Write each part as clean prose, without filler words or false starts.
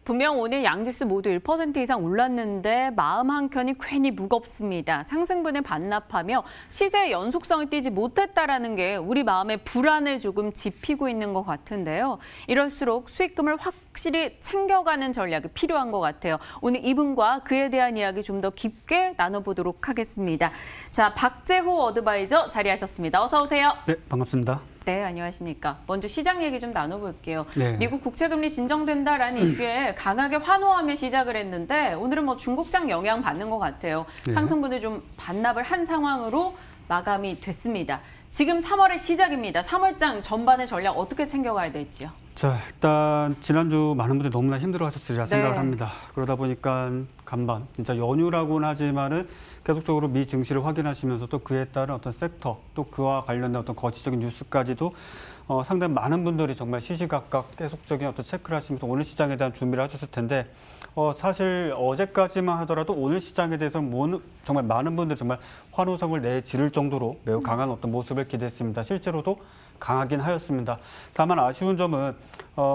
분명 오늘 양지수 모두 1% 이상 올랐는데 마음 한켠이 괜히 무겁습니다. 상승분을 반납하며 시세의 연속성을 띠지 못했다라는 게 우리 마음의 불안을 조금 짚히고 있는 것 같은데요. 이럴수록 수익금을 확실히 챙겨가는 전략이 필요한 것 같아요. 오늘 이분과 그에 대한 이야기 좀 더 깊게 나눠보도록 하겠습니다. 자, 박재호 어드바이저 자리하셨습니다. 어서 오세요. 네, 반갑습니다. 네, 안녕하십니까. 먼저 시장 얘기 좀 나눠볼게요. 네. 미국 국채금리 진정된다라는 이슈에 강하게 환호하며 시작을 했는데 오늘은 뭐 중국장 영향 받는 것 같아요. 네. 상승분을 좀 반납을 한 상황으로 마감이 됐습니다. 지금 3월의 시작입니다. 3월장 전반의 전략 어떻게 챙겨가야 될지요? 자, 일단 지난주 많은 분들이 너무나 힘들어하셨으리라 생각을 네. 합니다. 그러다 보니까 간밤, 진짜 연휴라고는 하지만은 계속적으로 미 증시를 확인하시면서 또 그에 따른 어떤 섹터, 또 그와 관련된 어떤 거치적인 뉴스까지도 상당히 많은 분들이 정말 시시각각 계속적인 어떤 체크를 하시면서 오늘 시장에 대한 준비를 하셨을 텐데 사실 어제까지만 하더라도 오늘 시장에 대해서는 정말 많은 분들이 정말 환호성을 내지를 정도로 매우 강한 어떤 모습을 기대했습니다. 실제로도 강하긴 하였습니다. 다만 아쉬운 점은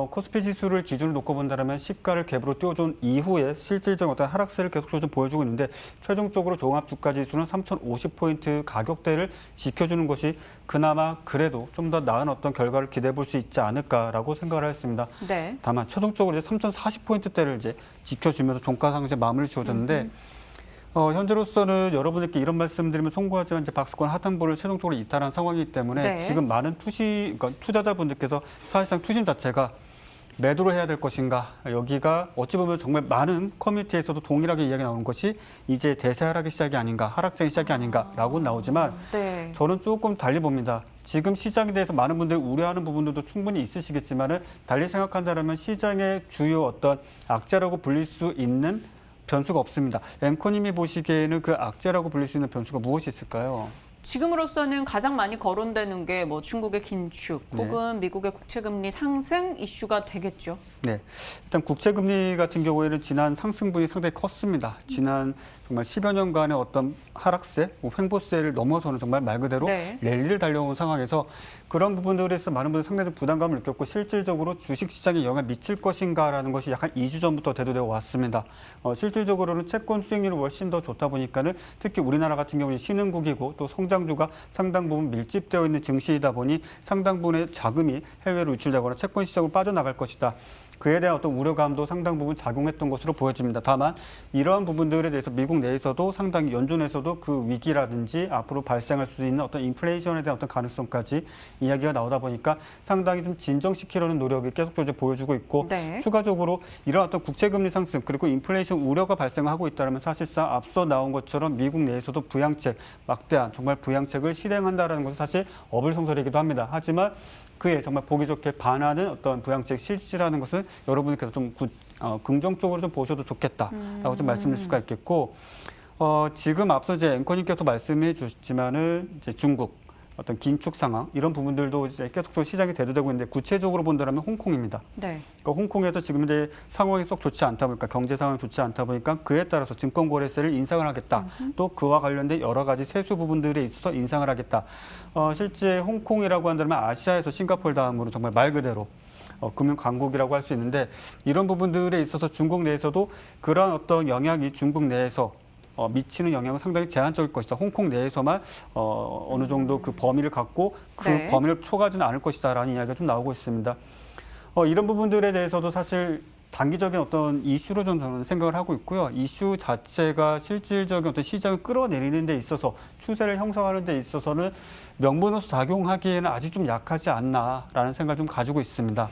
코스피 지수를 기준으로 놓고 본다면 시가를 갭으로 띄워준 이후에 실질적인 어떤 하락세를 계속적으로 좀 보여주고 있는데 최종적으로 종합 주가 지수는 3,050포인트 가격대를 지켜주는 것이 그나마 그래도 좀 더 나은 어떤 결과를 기대해 볼 수 있지 않을까라고 생각을 하였습니다. 네. 다만 최종적으로 이제 3,040포인트대를 이제 지켜주면서 종가 상승에 마무리를 지어줬는데 현재로서는 여러분에게 이런 말씀드리면 송구하지만 이제 박스권 하단부를 최종적으로 이탈한 상황이기 때문에 네. 지금 많은 그러니까 투자자분들께서 사실상 투심 자체가 매도를 해야 될 것인가, 여기가 어찌 보면 정말 많은 커뮤니티에서도 동일하게 이야기 나오는 것이 이제 대세 하락의 시작이 아닌가, 하락장의 시작이 아닌가라고 나오지만 네. 저는 조금 달리 봅니다. 지금 시장에 대해서 많은 분들이 우려하는 부분들도 충분히 있으시겠지만은 달리 생각한다면 시장의 주요 어떤 악재라고 불릴 수 있는 변수가 없습니다. 앵커님이 보시기에는 그 악재라고 불릴 수 있는 변수가 무엇이 있을까요? 지금으로서는 가장 많이 거론되는 게 뭐 중국의 긴축 네. 혹은 미국의 국채금리 상승 이슈가 되겠죠. 네, 일단 국채금리 같은 경우에는 지난 상승분이 상당히 컸습니다. 지난 정말 10여 년간의 어떤 하락세, 횡보세를 넘어서는 정말 말 그대로 네. 랠리를 달려온 상황에서 그런 부분들에서 많은 분들이 상당히 부담감을 느꼈고 실질적으로 주식시장에 영향을 미칠 것인가라는 것이 약간 2주 전부터 대두되어 왔습니다. 실질적으로는 채권 수익률이 훨씬 더 좋다 보니까는 특히 우리나라 같은 경우는 신흥국이고 또 성장주가 상당 부분 밀집되어 있는 증시이다 보니 상당 부분의 자금이 해외로 유출되거나 채권 시장으로 빠져나갈 것이다. 그에 대한 어떤 우려감도 상당 부분 작용했던 것으로 보여집니다. 다만 이러한 부분들에 대해서 미국 내에서도 상당히 연준에서도 그 위기라든지 앞으로 발생할 수 있는 어떤 인플레이션에 대한 어떤 가능성까지 이야기가 나오다 보니까 상당히 좀 진정시키려는 노력이 계속적으로 보여주고 있고 네. 추가적으로 이러한 어떤 국채금리 상승 그리고 인플레이션 우려가 발생하고 있다면 사실상 앞서 나온 것처럼 미국 내에서도 부양책, 막대한 정말 부양책을 실행한다는 것은 사실 어불성설이기도 합니다. 하지만 그에 정말 보기 좋게 반하는 어떤 부양책 실시라는 것을 여러분께서 좀 긍정적으로 좀 보셔도 좋겠다라고 좀 말씀드릴 수가 있겠고 지금 앞서 이제 앵커님께서 말씀해 주셨지만은 이제 중국 어떤 긴축 상황 이런 부분들도 이제 계속 시장이 대두되고 있는데 구체적으로 본다면 홍콩입니다. 네. 그러니까 홍콩에서 지금 이제 상황이 쏙 좋지 않다 보니까 경제 상황이 좋지 않다 보니까 그에 따라서 증권거래세를 인상을 하겠다. 또 그와 관련된 여러 가지 세수 부분들에 있어서 인상을 하겠다. 실제 홍콩이라고 한다면 아시아에서 싱가포르 다음으로 정말 말 그대로 금융 강국이라고 할 수 있는데 이런 부분들에 있어서 중국 내에서도 그러한 어떤 영향이 중국 내에서 미치는 영향은 상당히 제한적일 것이다. 홍콩 내에서만 어느 정도 그 범위를 갖고 그 네. 범위를 초과하지는 않을 것이다라는 이야기가 좀 나오고 있습니다. 이런 부분들에 대해서도 사실 단기적인 어떤 이슈로 저는 생각을 하고 있고요. 이슈 자체가 실질적인 어떤 시장을 끌어내리는 데 있어서 추세를 형성하는 데 있어서는 명분으로서 작용하기에는 아직 좀 약하지 않나라는 생각을 좀 가지고 있습니다.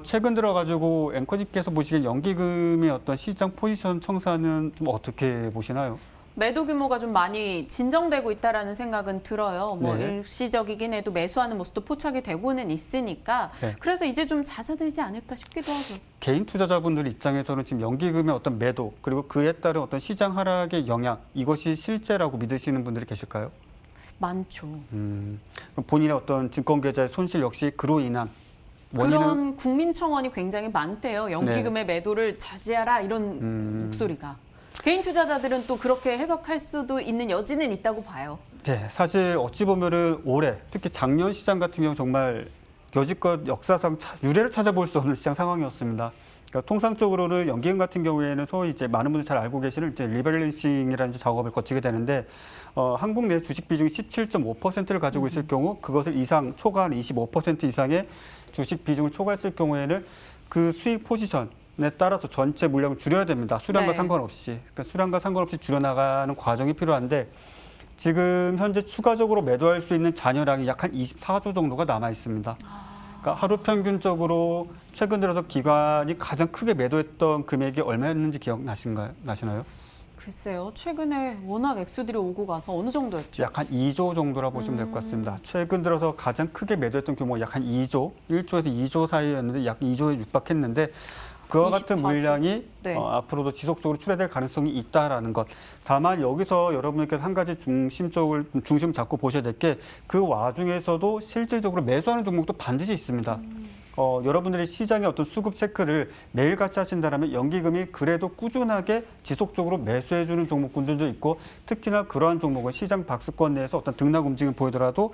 최근 들어가지고 앵커님께서 보시기엔 연기금의 어떤 시장 포지션 청사는 좀 어떻게 보시나요? 매도 규모가 좀 많이 진정되고 있다라는 생각은 들어요. 뭐 네. 일시적이긴 해도 매수하는 모습도 포착이 되고는 있으니까 네. 그래서 이제 좀 잦아들지 않을까 싶기도 하고. 개인 투자자분들 입장에서는 지금 연기금의 어떤 매도 그리고 그에 따른 어떤 시장 하락의 영향 이것이 실제라고 믿으시는 분들이 계실까요? 많죠. 본인의 어떤 증권 계좌의 손실 역시 그로 인한 원인은 그런 국민청원이 굉장히 많대요. 연기금의 매도를 자제하라 이런 목소리가. 개인 투자자들은 또 그렇게 해석할 수도 있는 여지는 있다고 봐요. 네, 사실 어찌 보면은 올해 특히 작년 시장 같은 경우 정말 여지껏 역사상 유례를 찾아볼 수 없는 시장 상황이었습니다. 그러니까 통상적으로는 연기금 같은 경우에는 소위 이제 많은 분들이 잘 알고 계시는 이제 리밸런싱이라는 작업을 거치게 되는데 한국 내 주식 비중이 17.5%를 가지고 있을 경우 그것을 초과한 25% 이상의 주식 비중을 초과했을 경우에는 그 수익 포지션에 따라서 전체 물량을 줄여야 됩니다. 수량과 네. 상관없이. 그러니까 수량과 상관없이 줄여나가는 과정이 필요한데 지금 현재 추가적으로 매도할 수 있는 잔여량이 약 한 24조 정도가 남아 있습니다. 그러니까 하루 평균적으로 최근 들어서 기관이 가장 크게 매도했던 금액이 얼마였는지 기억나시나요? 글쎄요. 최근에 워낙 액수들이 오고 가서 어느 정도였죠? 약 한 2조 정도라 보시면 될 것 같습니다. 최근 들어서 가장 크게 매도했던 규모가 약 한 2조, 1조에서 2조 사이였는데 약 2조에 육박했는데 그와 같은 24조. 물량이 네. 앞으로도 지속적으로 출하될 가능성이 있다라는 것. 다만 여기서 여러분께서 한 가지 중심 잡고 보셔야 될 게 그 와중에서도 실질적으로 매수하는 종목도 반드시 있습니다. 여러분들이 시장의 어떤 수급 체크를 매일같이 하신다면 연기금이 그래도 꾸준하게 지속적으로 매수해주는 종목군들도 있고 특히나 그러한 종목은 시장 박스권 내에서 어떤 등락 움직임을 보이더라도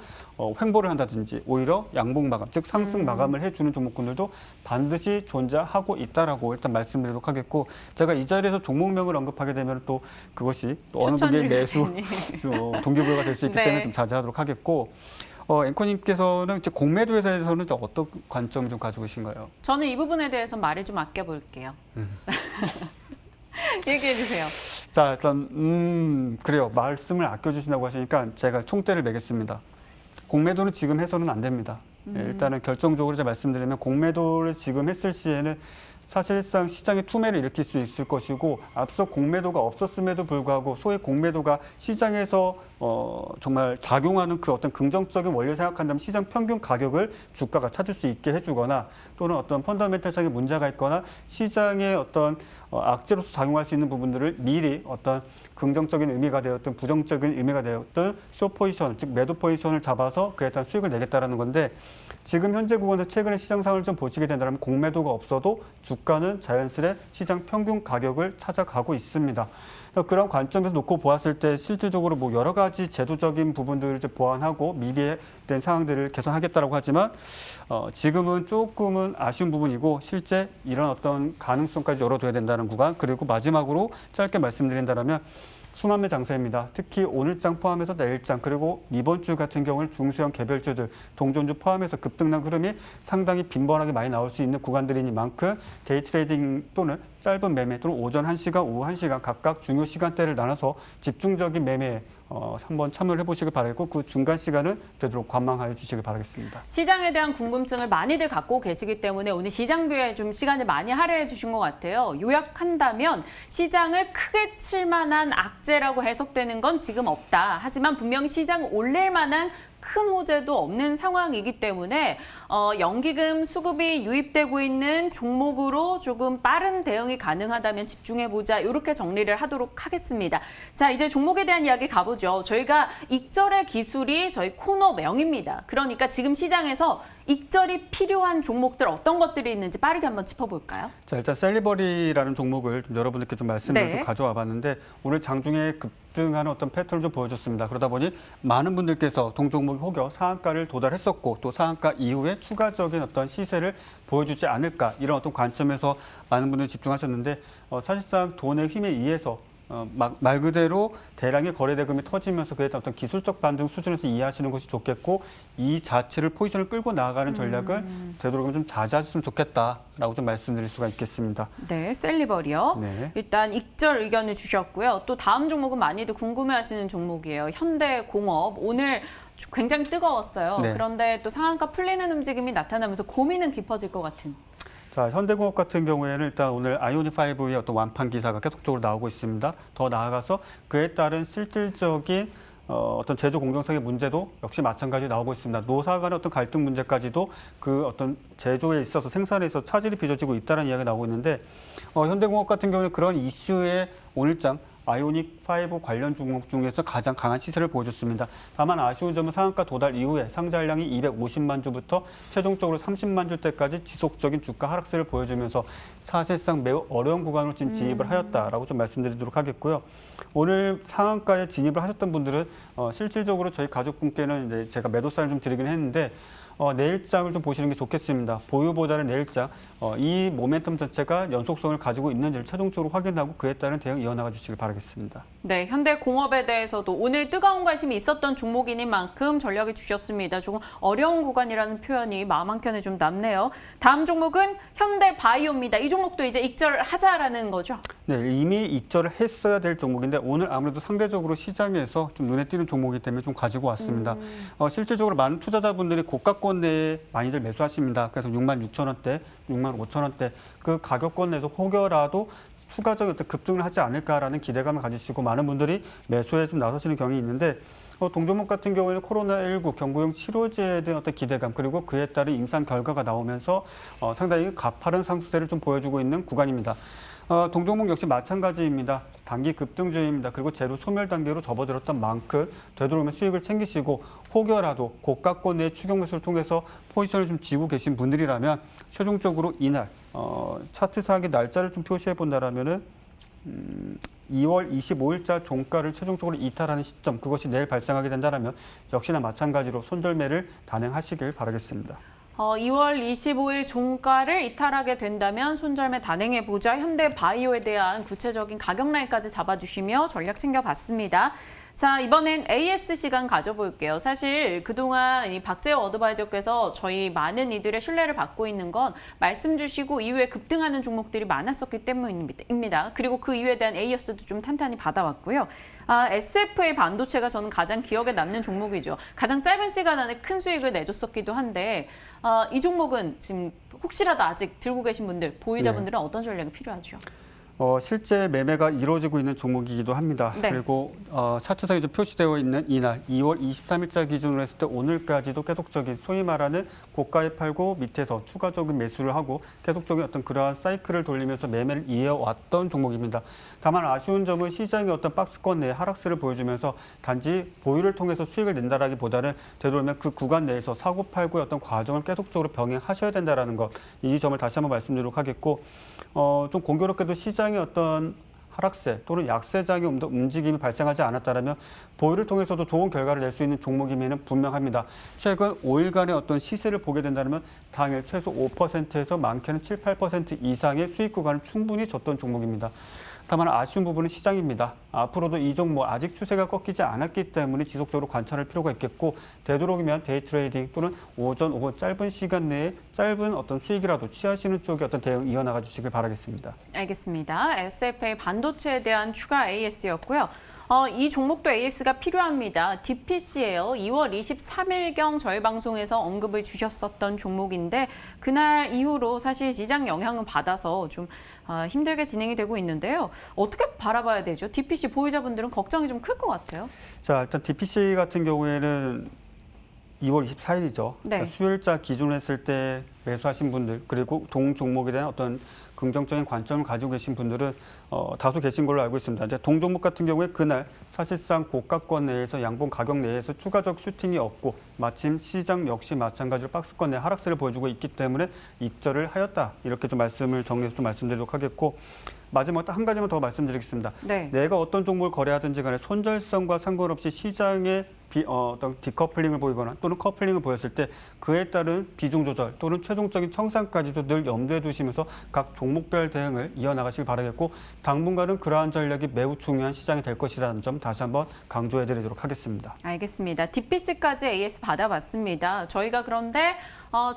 횡보를 한다든지 오히려 양봉 마감, 즉 상승 마감을 해주는 종목군들도 반드시 존재하고 있다라고 일단 말씀드리도록 하겠고 제가 이 자리에서 종목명을 언급하게 되면 또 그것이 또 어느 분의 매수 동기부여가 될 수 있기 네. 때문에 좀 자제하도록 하겠고 앵커님께서는 이제 공매도에 대해서는 어떤 관점을 좀 가지고 계신가요? 저는 이 부분에 대해서 말을 좀 아껴볼게요. 얘기해 주세요. 자, 일단 그래요. 말씀을 아껴주신다고 하시니까 제가 총대를 매겠습니다. 공매도는 지금 해서는 안 됩니다. 예, 일단은 결정적으로 제가 말씀드리면 공매도를 지금 했을 시에는 사실상 시장의 투매를 일으킬 수 있을 것이고 앞서 공매도가 없었음에도 불구하고 소위 공매도가 시장에서 정말 작용하는 그 어떤 긍정적인 원리를 생각한다면 시장 평균 가격을 주가가 찾을 수 있게 해주거나 또는 어떤 펀더멘탈상의 문제가 있거나 시장의 어떤 악재로서 작용할 수 있는 부분들을 미리 어떤 긍정적인 의미가 되었든 부정적인 의미가 되었든 쇼 포지션, 즉 매도 포지션을 잡아서 그에 따른 수익을 내겠다라는 건데 지금 현재 구간에서 최근에 시장 상황을 좀 보시게 된다면 공매도가 없어도 주가는 자연스레 시장 평균 가격을 찾아가고 있습니다. 그런 관점에서 놓고 보았을 때 실질적으로 뭐 여러 가지 제도적인 부분들을 이제 보완하고 미비된 상황들을 개선하겠다라고 하지만 지금은 조금은 아쉬운 부분이고 실제 이런 어떤 가능성까지 열어둬야 된다는 구간 그리고 마지막으로 짧게 말씀드린다면 순환매 장세입니다. 특히 오늘장 포함해서 내일장 그리고 이번 주 같은 경우는 중소형 개별주들, 동전주 포함해서 급등락 흐름이 상당히 빈번하게 많이 나올 수 있는 구간들이니만큼 데이 트레이딩 또는 짧은 매매 또는 오전 1시간, 오후 1시간 각각 중요 시간대를 나눠서 집중적인 매매에 한번 참여를 해보시길 바라겠고 그 중간 시간은 되도록 관망하여 주시길 바라겠습니다. 시장에 대한 궁금증을 많이들 갖고 계시기 때문에 오늘 시장뷰에 좀 시간을 많이 할애해 주신 것 같아요. 요약한다면 시장을 크게 칠 만한 악재라고 해석되는 건 지금 없다. 하지만 분명히 시장 올릴 만한 큰 호재도 없는 상황이기 때문에 연기금 수급이 유입되고 있는 종목으로 조금 빠른 대응이 가능하다면 집중해보자 이렇게 정리를 하도록 하겠습니다. 자, 이제 종목에 대한 이야기 가보죠. 저희가 익절의 기술이 저희 코너명입니다. 그러니까 지금 시장에서 익절이 필요한 종목들 어떤 것들이 있는지 빠르게 한번 짚어볼까요? 자, 일단 셀리버리라는 종목을 좀 여러분들께 좀 말씀을 네. 좀 가져와 봤는데 오늘 장중에 급등하는 어떤 패턴을 좀 보여줬습니다. 그러다 보니 많은 분들께서 동종목이 혹여 상한가를 도달했었고 또 상한가 이후에 추가적인 어떤 시세를 보여주지 않을까 이런 어떤 관점에서 많은 분들이 집중하셨는데 사실상 돈의 힘에 의해서 말 그대로 대량의 거래 대금이 터지면서 그에 따른 어떤 기술적 반등 수준에서 이해하시는 것이 좋겠고 이 자체를 포지션을 끌고 나아가는 전략은 되도록이면 좀 자제하셨으면 좋겠다라고 좀 말씀드릴 수가 있겠습니다. 네, 셀리버리요. 네. 일단 익절 의견을 주셨고요. 또 다음 종목은 많이들 궁금해하시는 종목이에요. 현대공업. 오늘 굉장히 뜨거웠어요. 네. 그런데 또 상한가 풀리는 움직임이 나타나면서 고민은 깊어질 것 같은. 자, 현대공업 같은 경우에는 일단 오늘 아이오닉5의 어떤 완판 기사가 계속적으로 나오고 있습니다. 더 나아가서 그에 따른 실질적인 어떤 제조 공정성의 문제도 역시 마찬가지로 나오고 있습니다. 노사 간의 어떤 갈등 문제까지도 그 어떤 제조에 있어서 생산에 있어서 차질이 빚어지고 있다는 이야기가 나오고 있는데 현대공업 같은 경우는 그런 이슈의 오늘장 아이오닉5 관련 종목 중에서 가장 강한 시세를 보여줬습니다. 다만 아쉬운 점은 상한가 도달 이후에 상장량이 250만 주부터 최종적으로 30만 주대까지 지속적인 주가 하락세를 보여주면서 사실상 매우 어려운 구간으로 지금 진입을 하였다라고 좀 말씀드리도록 하겠고요. 오늘 상한가에 진입을 하셨던 분들은 실질적으로 저희 가족분께는 이제 제가 매도 사인을 좀 드리긴 했는데 내일장을 좀 보시는 게 좋겠습니다. 보유보다는 내일장, 이 모멘텀 자체가 연속성을 가지고 있는지를 최종적으로 확인하고 그에 따른 대응 이어나가 주시길 바라겠습니다. 네, 현대공업에 대해서도 오늘 뜨거운 관심이 있었던 종목인 만큼 전략을 주셨습니다. 조금 어려운 구간이라는 표현이 마음 한켠에 좀 남네요. 다음 종목은 현대바이오입니다. 이 종목도 이제 익절하자라는 거죠? 네, 이미 익절을 했어야 될 종목인데 오늘 아무래도 상대적으로 시장에서 좀 눈에 띄는 종목이기 때문에 좀 가지고 왔습니다. 실질적으로 많은 투자자분들이 고가권 내에 많이들 매수하십니다. 그래서 66,000원대, 65,000원대 그 가격권 내에서 혹여라도 추가적인 어떤 급등을 하지 않을까라는 기대감을 가지시고 많은 분들이 매수에 좀 나서시는 경향이 있는데 동종목 같은 경우에는 코로나19 경부용 치료제에 대한 어떤 기대감 그리고 그에 따른 임상 결과가 나오면서 상당히 가파른 상승세를 좀 보여주고 있는 구간입니다. 동종목 역시 마찬가지입니다. 단기 급등주의입니다. 그리고 재료 소멸 단계로 접어들었던 만큼 되도록이면 수익을 챙기시고 혹여라도 고가권 내 추격 매수를 통해서 포지션을 좀 쥐고 계신 분들이라면 최종적으로 이날 차트상의 날짜를 좀 표시해 본다라면은 2월 25일자 종가를 최종적으로 이탈하는 시점 그것이 내일 발생하게 된다면 역시나 마찬가지로 손절매를 단행하시길 바라겠습니다. 2월 25일 종가를 이탈하게 된다면 손절매 단행해보자. 현대바이오에 대한 구체적인 가격 라인까지 잡아주시며 전략 챙겨봤습니다. 자, 이번엔 AS 시간 가져볼게요. 사실 그동안 이 박재호 어드바이저께서 저희 많은 이들의 신뢰를 받고 있는 건 말씀 주시고 이후에 급등하는 종목들이 많았었기 때문입니다. 그리고 그 이유에 대한 AS도 좀 탄탄히 받아왔고요. SFA 반도체가 저는 가장 기억에 남는 종목이죠. 가장 짧은 시간 안에 큰 수익을 내줬었기도 한데 이 종목은 지금 혹시라도 아직 들고 계신 분들, 보유자분들은 어떤 전략이 필요하죠? 실제 매매가 이루어지고 있는 종목이기도 합니다. 네. 그리고 차트상에 좀 표시되어 있는 이날 2월 23일자 기준으로 했을 때 오늘까지도 계속적인 소위 말하는 고가에 팔고 밑에서 추가적인 매수를 하고 계속적인 어떤 그러한 사이클을 돌리면서 매매를 이어왔던 종목입니다. 다만 아쉬운 점은 시장의 어떤 박스권 내에 하락세를 보여주면서 단지 보유를 통해서 수익을 낸다라기보다는 되도록이면 그 구간 내에서 사고 팔고의 어떤 과정을 계속적으로 병행하셔야 된다라는 것, 이 점을 다시 한번 말씀드리도록 하겠고 좀 공교롭게도 시장의 어떤 하락세 또는 약세장의 움직임이 발생하지 않았다면 보유를 통해서도 좋은 결과를 낼 수 있는 종목임에는 분명합니다. 최근 5일간의 어떤 시세를 보게 된다면 당일 최소 5%에서 많게는 7, 8% 이상의 수익 구간을 충분히 줬던 종목입니다. 다만 아쉬운 부분은 시장입니다. 앞으로도 이 종목 아직 추세가 꺾이지 않았기 때문에 지속적으로 관찰할 필요가 있겠고 되도록이면 데이 트레이딩 또는 오전, 오후 짧은 시간 내에 짧은 어떤 수익이라도 취하시는 쪽에 어떤 대응 이어나가 주시길 바라겠습니다. 알겠습니다. SFA 반도체에 대한 추가 AS였고요. 이 종목도 AS가 필요합니다. DPC예요. 2월 23일경 저희 방송에서 언급을 주셨었던 종목인데 그날 이후로 사실 시장 영향은 받아서 좀 힘들게 진행이 되고 있는데요. 어떻게 바라봐야 되죠? DPC 보유자분들은 걱정이 좀 클 것 같아요. 자, 일단 DPC 같은 경우에는 2월 24일이죠. 네. 그러니까 수요일자 기준으로 했을 때 매수하신 분들 그리고 동 종목에 대한 어떤 긍정적인 관점을 가지고 계신 분들은 다수 계신 걸로 알고 있습니다. 이제 동 종목 같은 경우에 그날 사실상 고가권 내에서 양봉 가격 내에서 추가적 슈팅이 없고 마침 시장 역시 마찬가지로 박스권 내 하락세를 보여주고 있기 때문에 익절을 하였다. 이렇게 좀 말씀을 정리해서 좀 말씀드리도록 하겠고 마지막 한 가지만 더 말씀드리겠습니다. 네. 내가 어떤 종목을 거래하든지 간에 손절성과 상관없이 시장의 어떤 디커플링을 보이거나 또는 커플링을 보였을 때 그에 따른 비중 조절 또는 최종적인 청산까지도 늘 염두에 두시면서 각 종목별 대응을 이어나가시길 바라겠고 당분간은 그러한 전략이 매우 중요한 시장이 될 것이라는 점 다시 한번 강조해드리도록 하겠습니다. 알겠습니다. DPC까지 AS 받아봤습니다. 저희가 그런데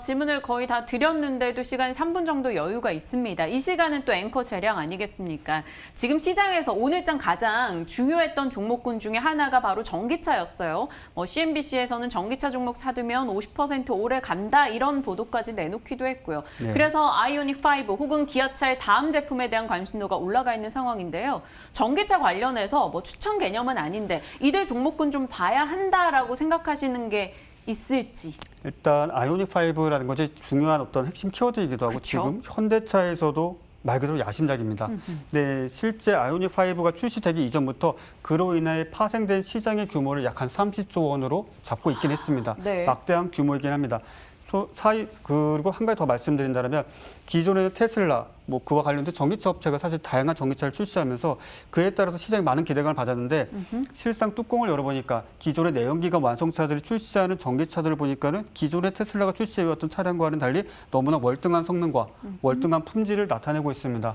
질문을 거의 다 드렸는데도 시간이 3분 정도 여유가 있습니다. 이 시간은 또 앵커 재량 아니겠습니까? 지금 시장에서 오늘장 가장 중요했던 종목군 중에 하나가 바로 전기차였어요. CNBC에서는 전기차 종목 사두면 50% 오래 간다 이런 보도까지 내놓기도 했고요. 네. 그래서 아이오닉 5 혹은 기아차의 다음 제품에 대한 관심도가 올라가 있는 상황인데요. 전기차 관련해서 추천 개념은 아닌데 이들 종목군 좀 봐야 한다라고 생각하시는 게 있을지. 일단 아이오닉 5라는 것이 중요한 어떤 핵심 키워드이기도 하고 그쵸? 지금 현대차에서도 말 그대로 야심작입니다. 네, 실제 아이오닉 5가 출시되기 이전부터 그로 인해 파생된 시장의 규모를 약 한 30조 원으로 잡고 있긴 했습니다. 네. 막대한 규모이긴 합니다. 그리고 한 가지 더 말씀드린다면 기존의 테슬라 뭐 그와 관련된 전기차 업체가 사실 다양한 전기차를 출시하면서 그에 따라서 시장에 많은 기대감을 받았는데 실상 뚜껑을 열어보니까 기존의 내연기관 완성차들이 출시하는 전기차들을 보니까는 기존의 테슬라가 출시해왔던 차량과는 달리 너무나 월등한 성능과 월등한 품질을 나타내고 있습니다.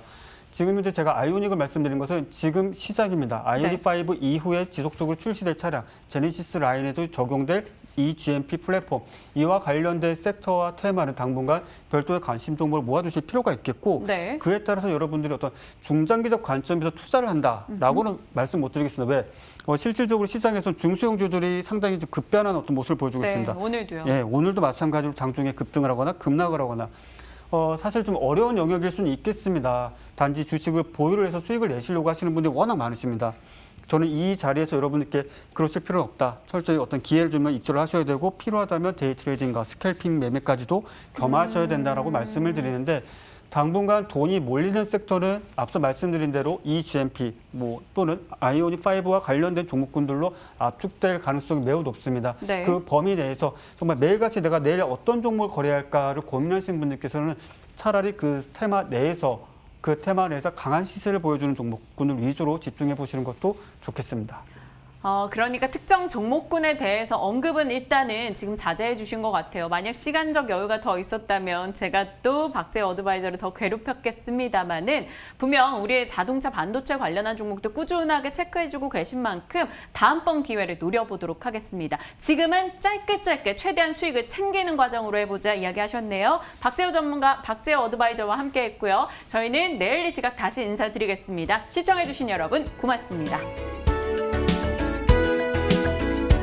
지금 현재 제가 아이오닉을 말씀드린 것은 지금 시작입니다. 아이오닉 5 이후에 지속적으로 출시될 차량, 제네시스 라인에도 적용될 eGMP 플랫폼, 이와 관련된 섹터와 테마는 당분간 별도의 관심 종목을 모아두실 필요가 있겠고 네. 그에 따라서 여러분들이 어떤 중장기적 관점에서 투자를 한다라고는 말씀 못 드리겠습니다. 왜? 실질적으로 시장에서 중소형주들이 상당히 급변하는 어떤 모습을 보여주고 있습니다. 오늘도요. 예, 오늘도 마찬가지로 장중에 급등을 하거나 급락을 하거나 사실 좀 어려운 영역일 수는 있겠습니다. 단지 주식을 보유를 해서 수익을 내시려고 하시는 분들이 워낙 많으십니다. 저는 이 자리에서 여러분들께 그러실 필요는 없다. 철저히 어떤 기회를 주면 익절을 하셔야 되고 필요하다면 데이 트레이딩과 스캘핑 매매까지도 겸하셔야 된다라고 말씀을 드리는데 당분간 돈이 몰리는 섹터는 앞서 말씀드린 대로 eGMP 또는 아이오닉 5와 관련된 종목군들로 압축될 가능성이 매우 높습니다. 네. 그 범위 내에서 정말 매일같이 내가 내일 어떤 종목을 거래할까를 고민하시는 분들께서는 차라리 그 테마 내에서 강한 시세를 보여주는 종목군을 위주로 집중해 보시는 것도 좋겠습니다. 그러니까 특정 종목군에 대해서 언급은 일단은 지금 자제해 주신 것 같아요. 만약 시간적 여유가 더 있었다면 제가 또 박재호 어드바이저를 더 괴롭혔겠습니다마는 분명 우리의 자동차 반도체 관련한 종목도 꾸준하게 체크해주고 계신 만큼 다음번 기회를 노려보도록 하겠습니다. 지금은 짧게 최대한 수익을 챙기는 과정으로 해보자 이야기하셨네요. 박재호 전문가, 박재호 어드바이저와 함께했고요. 저희는 내일 이 시각 다시 인사드리겠습니다. 시청해주신 여러분 고맙습니다.